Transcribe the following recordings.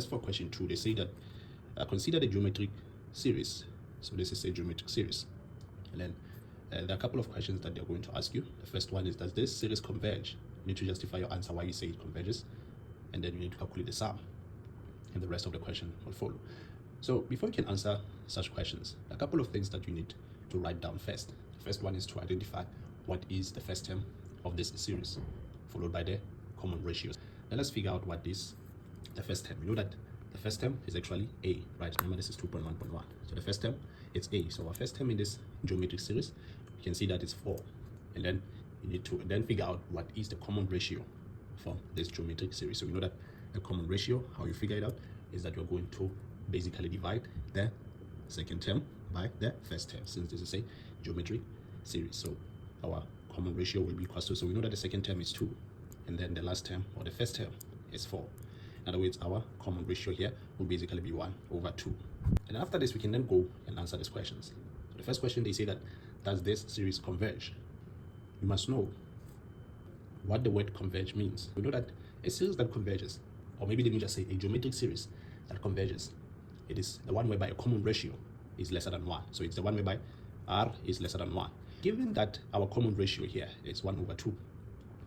as for question 2, they say that consider the geometric series. So this is a geometric series. And then there are a couple of questions that they're going to ask you. The first one is, does this series converge? You need to justify your answer why you say it converges. And then you need to calculate the sum. And the rest of the question will follow. So before you can answer such questions, a couple of things that you need to write down first. The first one is to identify what is the first term of this series, followed by the common ratios. Now let's figure out what is the first term. You know that the first term is actually a, right? Remember, this is 2.1.1. So the first term, it's a. So our first term in this geometric series, you can see that it's 4. And then you need to then figure out what is the common ratio for this geometric series. So we know that the common ratio, how you figure it out, is that you're going to basically divide the second term by the first term, since this is a geometric series. So our common ratio will be equal to, so we know that the second term is 2, and then the last term, or the first term, is 4. In other words, our common ratio here will basically be 1/2. And after this, we can then go and answer these questions. So the first question, they say that, does this series converge? You must know what the word converge means. We know that a series that converges, or maybe let me just say a geometric series that converges, it is the one whereby a common ratio is lesser than 1. So it's the one whereby r is lesser than 1. Given that our common ratio here is 1/2,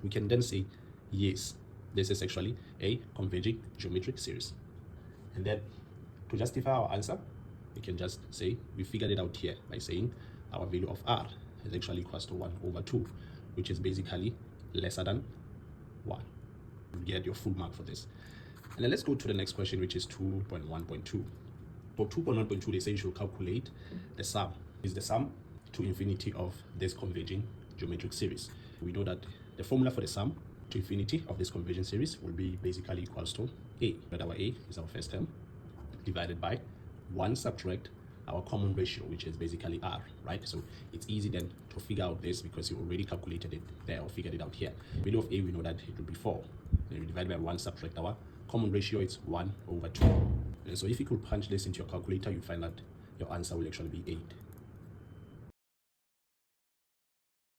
we can then say, yes, this is actually a converging geometric series. And then to justify our answer, we can just say we figured it out here by saying our value of r is actually equals to 1/2, which is basically lesser than 1. You get your full mark for this. And then let's go to the next question, which is 2.1.2. For 2.1.2, they say you should calculate the sum. Is the sum to infinity of this converging geometric series. We know that the formula for the sum to infinity of this converging series will be basically equals to a. But our a is our first term divided by 1 subtract our common ratio, which is basically r, right? So it's easy then to figure out this because you already calculated it there or figured it out here. Value of a, we know that it will be 4. Then we divide by 1 subtract our common ratio, it's 1/2. And so if you could punch this into your calculator, you find that your answer will actually be 8.